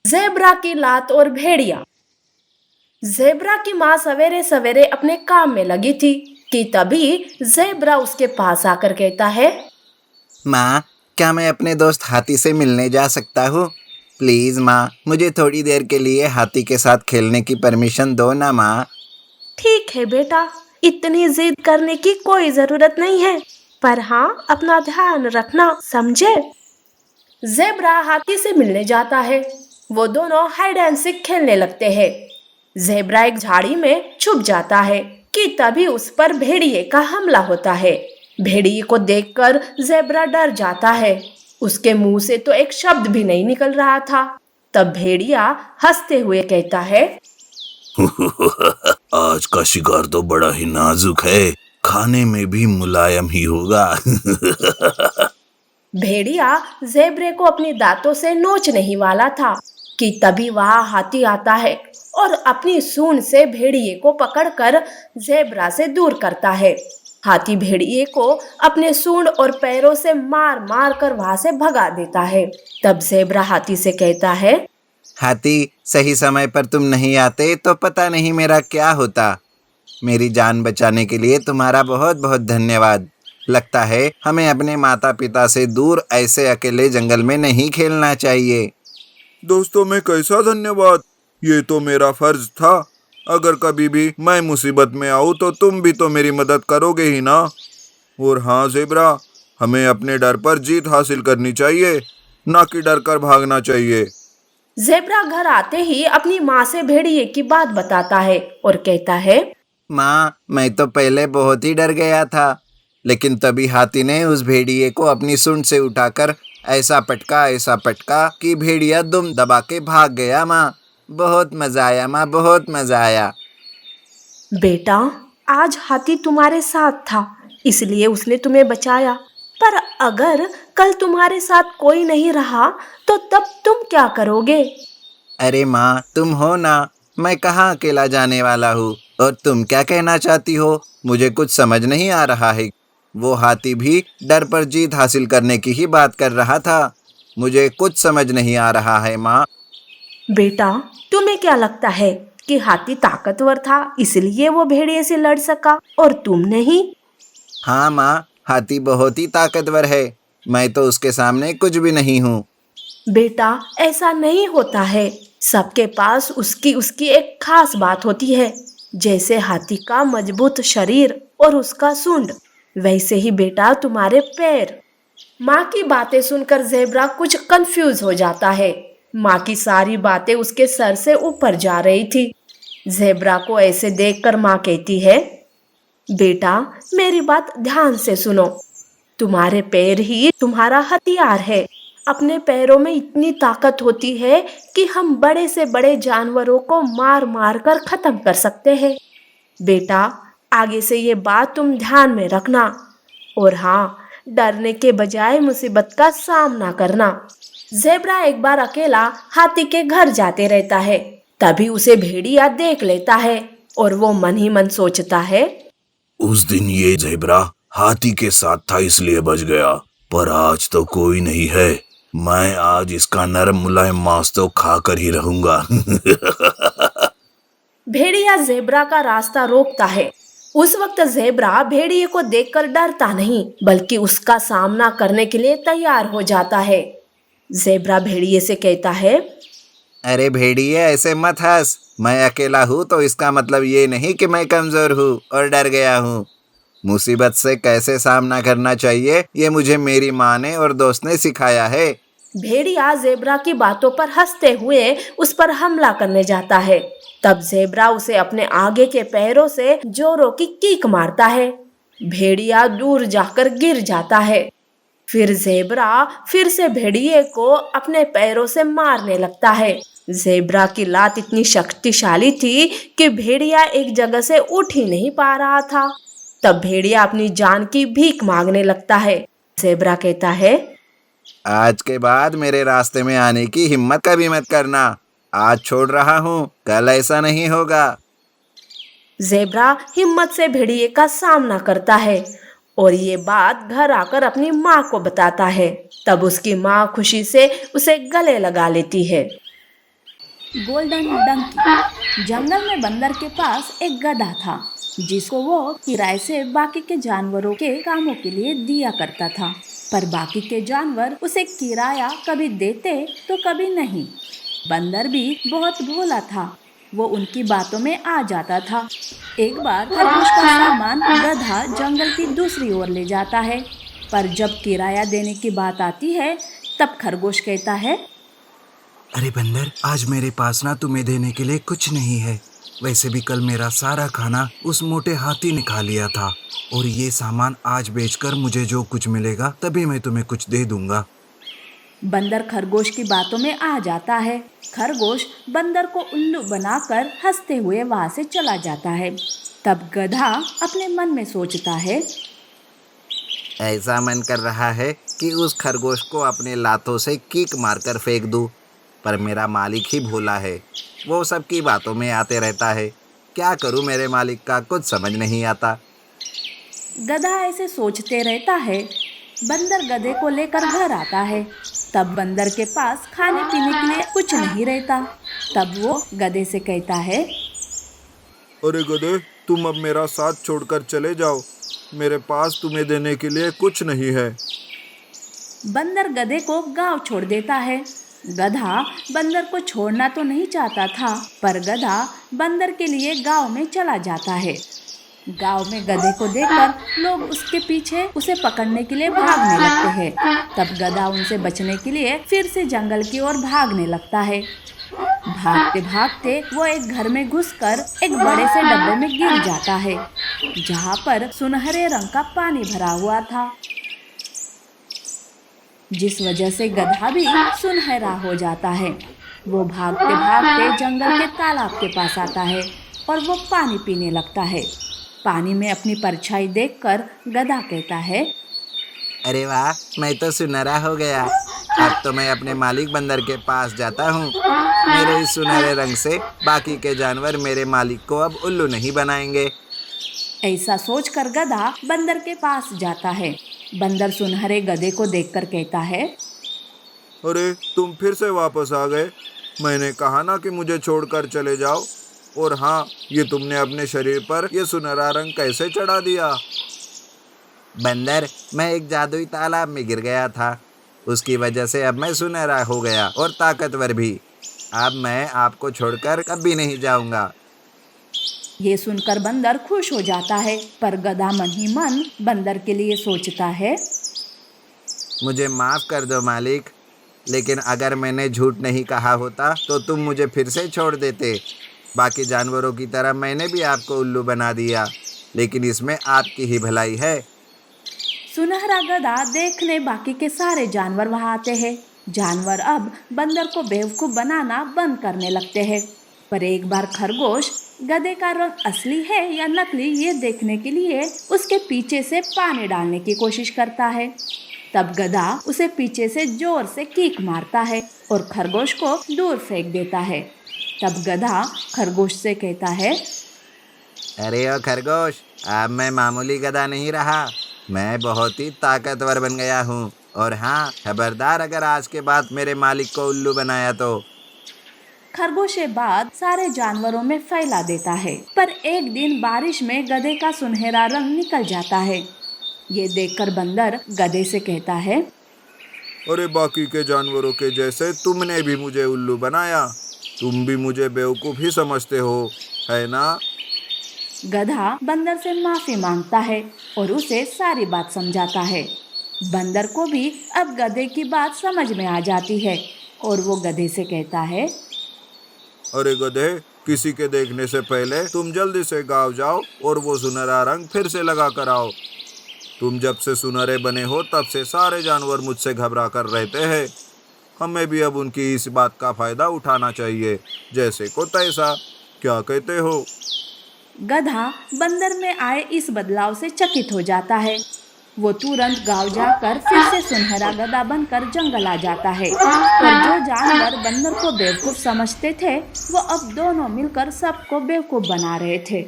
Zebra की लात और भेड़िया। ज़ेब्रा की माँ सवेरे सवेरे अपने काम में लगी थी कि तभी ज़ेब्रा उसके पास आकर कहता है, माँ, क्या मैं अपने दोस्त हाथी से मिलने जा सकता हूँ? प्लीज माँ, मुझे थोड़ी देर के लिए हाथी के साथ खेलने की परमिशन दो ना माँ। ठीक है बेटा, इतनी जिद करने की कोई जरूरत नहीं है, पर हाँ अपना ध्यान रखना, समझे। ज़ेब्रा हाथी से मिलने जाता है। वो दोनों हाइड एंड सीक खेलने लगते हैं। ज़ेब्रा एक झाड़ी में छुप जाता है कि तभी उस पर भेड़िए का हमला होता है। भेड़िए को देखकर ज़ेब्रा डर जाता है। उसके मुंह से तो एक शब्द भी नहीं निकल रहा था। तब भेड़िया हंसते हुए कहता है, आज का शिकार तो बड़ा ही नाजुक है, खाने में भी मुलायम ही होगा। भेड़िया ज़ेब्रे को अपने दांतों से नोचने ही वाला था कि तभी वहां हाथी आता है और अपनी सूंड से भेड़िए को पकड़कर ज़ेब्रा से दूर करता है। हाथी भेड़िए को अपने सूंड और पैरों से मार मार कर वहां से भगा देता है। तब ज़ेब्रा हाथी से कहता है, हाथी, सही समय पर तुम नहीं आते तो पता नहीं मेरा क्या होता। मेरी जान बचाने के लिए तुम्हारा बहुत बहुत धन्यवाद। लगता है हमें अपने माता पिता से दूर ऐसे अकेले जंगल में नहीं खेलना चाहिए। दोस्तों में कैसा धन्यवाद, ये तो मेरा फर्ज था। अगर कभी भी मैं मुसीबत में आऊँ तो तुम भी तो मेरी मदद करोगे ही ना। और हाँ ज़ेब्रा, हमें अपने डर पर जीत हासिल करनी चाहिए, ना कि डर कर भागना चाहिए। ज़ेब्रा घर आते ही अपनी माँ से भेड़िए की बात बताता है और कहता है, माँ, मैं तो पहले बहुत ही डर गया था, लेकिन तभी हाथी ने उस भेड़िए को अपनी सूंड से उठाकर ऐसा पटका कि भेड़िया दुम दबा के भाग गया। माँ, बहुत मजा आया माँ, बहुत मजा आया। बेटा, आज हाथी तुम्हारे साथ था, इसलिए उसने तुम्हें बचाया। पर अगर कल तुम्हारे साथ कोई नहीं रहा तो तब तुम क्या करोगे। अरे माँ, तुम हो ना, मैं कहाँ अकेला जाने वाला हूँ। और तुम क्या कहना चाहती हो, मुझे कुछ समझ नहीं आ रहा है। वो हाथी भी डर पर जीत हासिल करने की ही बात कर रहा था। मुझे कुछ समझ नहीं आ रहा है माँ। बेटा, तुम्हें क्या लगता है कि हाथी ताकतवर था इसलिए वो भेड़िए से लड़ सका और तुम नहीं। हाँ माँ, हाथी बहुत ही ताकतवर है। मैं तो उसके सामने कुछ भी नहीं हूँ। बेटा, ऐसा नहीं होता है। सबके पास उसकी उसकी एक खास बात होती है। जैसे हाथी का मजबूत शरीर और उसका सूंड, वैसे ही बेटा तुम्हारे पैर। माँ की बातें सुनकर ज़ेब्रा कुछ कंफ्यूज हो जाता है। माँ की सारी बातें उसके सर से ऊपर जा रही थी। ज़ेब्रा को ऐसे देखकर माँ कहती है, बेटा, मेरी बात ध्यान से सुनो। तुम्हारे पैर ही तुम्हारा हथियार है। अपने पैरों में इतनी ताकत होती है कि हम बड़े से बड़े जानवरों को मार मार कर खत्म कर सकते हैं। बेटा, आगे से ये बात तुम ध्यान में रखना। और हाँ, डरने के बजाय मुसीबत का सामना करना। ज़ेब्रा एक बार अकेला हाथी के घर जाते रहता है। तभी उसे भेड़िया देख लेता है और वो मन ही मन सोचता है, उस दिन ये ज़ेब्रा हाथी के साथ था इसलिए बच गया, पर आज तो कोई नहीं है। मैं आज इसका नरम मुलायम मांस तो खाकर ही रहूंगा। भेड़िया ज़ेब्रा का रास्ता रोकता है। उस वक्त ज़ेब्रा भेड़िए को देखकर डरता नहीं, बल्कि उसका सामना करने के लिए तैयार हो जाता है। ज़ेब्रा भेड़िए से कहता है, अरे भेड़िए, ऐसे मत हंस। मैं अकेला हूँ तो इसका मतलब ये नहीं कि मैं कमजोर हूँ और डर गया हूँ। मुसीबत से कैसे सामना करना चाहिए ये मुझे मेरी माँ ने और दोस्त ने सिखाया है। भेड़िया ज़ेब्रा की बातों पर हंसते हुए उस पर हमला करने जाता है। तब ज़ेब्रा उसे अपने आगे के पैरों से जोरों की कीक मारता है। भेड़िया दूर जाकर गिर जाता है। फिर ज़ेब्रा फिर से भेड़िए को अपने पैरों से मारने लगता है। ज़ेब्रा की लात इतनी शक्तिशाली थी कि भेड़िया एक जगह से उठ ही नहीं पा रहा था। तब भेड़िया अपनी जान की भीख मांगने लगता है। ज़ेब्रा कहता है, आज के बाद मेरे रास्ते में आने की हिम्मत कभी मत करना। आज छोड़ रहा हूँ, कल ऐसा नहीं होगा। ज़ेब्रा हिम्मत से भेड़िए का सामना करता है और ये बात घर आकर अपनी माँ को बताता है। तब उसकी माँ खुशी से उसे गले लगा लेती है। गोल्डन डंकी। जंगल में बंदर के पास एक गधा था जिसको वो किराए से बाकी के जानवरों के कामों के लिए दिया करता था, पर बाकी के जानवर उसे किराया कभी देते तो कभी नहीं। बंदर भी बहुत भोला था, वो उनकी बातों में आ जाता था। एक बार खरगोश का सामान गधा जंगल की दूसरी ओर ले जाता है, पर जब किराया देने की बात आती है तब खरगोश कहता है, अरे बंदर, आज मेरे पास ना तुम्हें देने के लिए कुछ नहीं है। वैसे भी कल मेरा सारा खाना उस मोटे हाथी ने खा लिया था, और ये सामान आज बेचकर मुझे जो कुछ मिलेगा तभी मैं तुम्हें कुछ दे दूंगा। बंदर खरगोश की बातों में आ जाता है। खरगोश बंदर को उल्लू बनाकर हंसते हुए वहां से चला जाता है। तब गधा अपने मन में सोचता है, ऐसा मन कर रहा है कि उस खरगोश को अपने लातों से कीक मारकर फेंक दूं, पर मेरा मालिक ही भोला है, वो सबकी बातों में आते रहता है। क्या करूं, मेरे मालिक का कुछ समझ नहीं आता। गधा ऐसे सोचते रहता है। बंदर गधे को लेकर घर आता है। तब बंदर के पास खाने पीने के लिए कुछ नहीं रहता। तब वो गधे से कहता है, अरे गधे, तुम अब मेरा साथ छोड़कर चले जाओ, मेरे पास तुम्हें देने के लिए कुछ नहीं है। बंदर गधे को गांव छोड़ देता है। गधा बंदर को छोड़ना तो नहीं चाहता था, पर गधा बंदर के लिए गांव में चला जाता है। गांव में गधे को देखकर लोग उसके पीछे उसे पकड़ने के लिए भागने लगते हैं। तब गधा उनसे बचने के लिए फिर से जंगल की ओर भागने लगता है। भागते भागते वो एक घर में घुसकर एक बड़े से डब्बे में गिर जाता है, जहाँ पर सुनहरे रंग का पानी भरा हुआ था, जिस वजह से गधा भी सुनहरा हो जाता है। वो भागते भागते जंगल के तालाब के पास आता है और वो पानी पीने लगता है। पानी में अपनी परछाई देखकर गधा कहता है, अरे वाह, मैं तो सुनहरा हो गया। अब तो मैं अपने मालिक बंदर के पास जाता हूँ। मेरे इस सुनहरे रंग से बाकी के जानवर मेरे मालिक को अब उल्लू नहीं बनाएंगे। ऐसा सोचकर गधा बंदर के पास जाता है। बंदर सुनहरे गधे को देखकर कहता है, अरे तुम फिर से वापस आ गए। मैंने कहा ना कि मुझे छोड़कर चले जाओ। और हाँ, ये तुमने अपने शरीर पर ये सुनहरा रंग कैसे चढ़ा दिया? बंदर, मैं एक जादुई तालाब में गिर गया था। उसकी वजह से अब मैं सुनहरा हो गया और ताकतवर भी। अब मैं आपको छोड़कर कभी नहीं जाऊंगा। ये सुनकर बंदर खुश हो जाता है, पर गधा मन ही मन बंदर के लिए सोचता है, मुझे माफ़ कर दो मालिक, लेकिन अगर मैंने झूठ नहीं कहा होता तो तुम मुझे फिर से छोड़ देते। बाकी जानवरों की तरह मैंने भी आपको उल्लू बना दिया, लेकिन इसमें आपकी ही भलाई है। सुनहरा गधा देखने बाकी के सारे जानवर वहां आते हैं। जानवर अब बंदर को बेवकूफ बनाना बंद करने लगते हैं। पर एक बार खरगोश गधे का रंग असली है या नकली ये देखने के लिए उसके पीछे से पानी डालने की कोशिश करता है। तब गधा उसे पीछे से जोर से कीक मारता है और खरगोश को दूर फेंक देता है। तब गधा खरगोश से कहता है, अरे ओ खरगोश, अब मैं मामूली गधा नहीं रहा, मैं बहुत ही ताकतवर बन गया हूँ। और हाँ, खबरदार अगर आज के बाद मेरे मालिक को उल्लू बनाया तो। खरगोश ये बात सारे जानवरों में फैला देता है। पर एक दिन बारिश में गधे का सुनहरा रंग निकल जाता है। ये देखकर बंदर गधे से कहता है, अरे बाकी के जानवरों के जैसे तुमने भी मुझे उल्लू बनाया। तुम भी मुझे बेवकूफ़ ही समझते हो, है ना? गधा बंदर से माफी मांगता है और उसे सारी बात समझाता है। बंदर को भी अब गधे की बात समझ में आ जाती है और वो गधे से कहता है, अरे गधे, किसी के देखने से पहले तुम जल्दी से गाँव जाओ और वो सुनहरा रंग फिर से लगा कर आओ। तुम जब से सुनहरे बने हो तब से सारे जानवर मुझसे घबरा कर रहते हैं। हमें भी अब उनकी इस बात का फायदा उठाना चाहिए, जैसे को तैसा। क्या कहते हो? गधा बंदर में आए इस बदलाव से चकित हो जाता है। वो तुरंत गांव जाकर फिर से सुनहरा गधा बनकर जंगल आ जाता है। और जो जानवर बंदर को बेवकूफ समझते थे वो अब दोनों मिलकर सबको बेवकूफ बना रहे थे।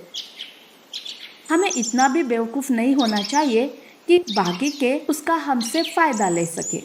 हमें इतना भी बेवकूफ नहीं होना चाहिए कि बाकी के उसका हमसे फायदा ले सके।